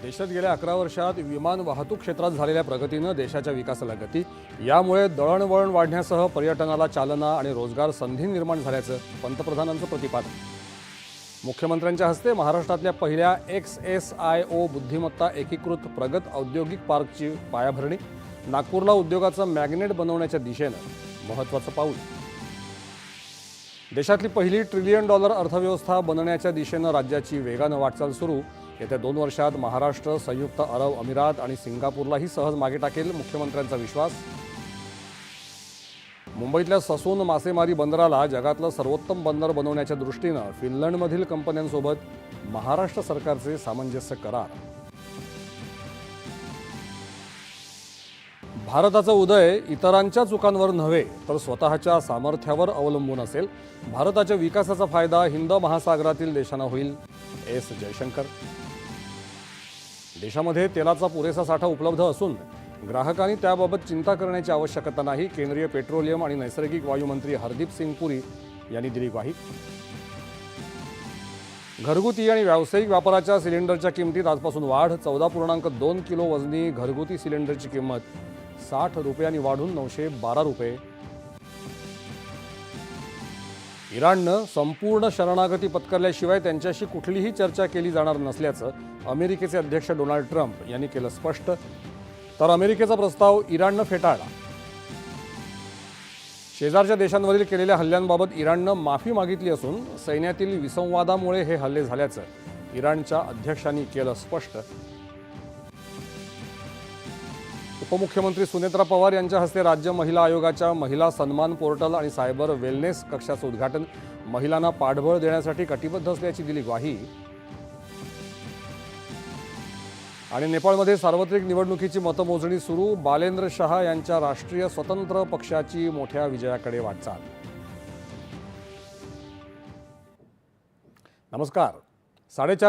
देशात गेल्या 11 वर्षात विमान वाहतूक क्षेत्रात झालेल्या प्रगतीनं देशाच्या विकासाला गती, यामुळे दळणवळण वाढण्यासह पर्यटनाला चालना आणि रोजगार संधी निर्माण झाल्याचं पंतप्रधानांचं प्रतिपादन। मुख्यमंत्र्यांच्या हस्ते महाराष्ट्रातल्या पहिल्या XSIO बुद्धिमत्ता एकीकृत प्रगत औद्योगिक पार्कची पायाभरणी। नागपूरला उद्योगाचं मॅग्नेट बनवण्याच्या दिशेनं महत्त्वाचं पाऊल। देशातली पहिली $1 ट्रिलियन अर्थव्यवस्था बनण्याच्या दिशेनं राज्याची वेगानं वाटचाल सुरू। येत्या 2 वर्षात महाराष्ट्र, संयुक्त अरब अमिरात आणि सिंगापूरलाही सहज मागे टाकेल, मुख्यमंत्र्यांचा विश्वास। मुंबईतल्या ससून मासेमारी बंदराला जगातलं सर्वोत्तम बंदर बनवण्याच्या दृष्टीनं फिनलंडमधील कंपन्यांसोबत महाराष्ट्र सरकारचे सामंजस्य करार। भारताचा उदय इतरांच्या चुकांवर नव्हे तर स्वतःच्या सामर्थ्यावर अवलंबून असेल। भारताच्या विकासाचा फायदा हिंद महासागरातील देशांना होईल, एस जयशंकर। देशामध्ये तेलाचा पुरेसा साठा उपलब्ध असून ग्राहकांनी त्याबाबत चिंता करण्याची आवश्यकता नाही, केंद्रीय पेट्रोलियम आणि नैसर्गिक वायू मंत्री हरदीप सिंग पुरी यांनी दिली ग्वाही। घरगुती आणि व्यावसायिक व्यापाराच्या सिलेंडरच्या किमतीत आजपासून वाढ। 14.2 किलो वजनी घरगुती सिलेंडरची किंमत 60 रुपयांनी वाढून 912 रुपये। इराणनं संपूर्ण शरणागती पत्करल्याशिवाय त्यांच्याशी कुठलीही चर्चा केली जाणार नसल्याचं अमेरिकेचे अध्यक्ष डोनाल्ड ट्रम्प यांनी केलं स्पष्ट, तर अमेरिकेचा प्रस्ताव इराणनं फेटाळला। शेजारच्या देशांवरील केलेल्या हल्ल्यांबाबत इराणनं माफी मागितली असून सैन्यातील विसंवादामुळे हे हल्ले झाल्याचं इराणच्या अध्यक्षांनी केलं स्पष्ट। उपमुख्यमंत्री सुनेत्रा पवार यांच्या हस्ते राज्य महिला आयोगाच्या महिला सन्मान पोर्टल आणि सायबर वेलनेस कक्षाचं उद्घाटन। महिलांना पाठबळ देण्यासाठी कटिबद्ध असल्याची दिली ग्वाही। आणि नेपाळमध्ये सार्वत्रिक निवडणुकीची मतमोजणी सुरू। बालेंद्र शाह यांच्या राष्ट्रीय स्वतंत्र पक्षाची मोठ्या विजयाकडे वाटचाल। नमस्कार। 4:30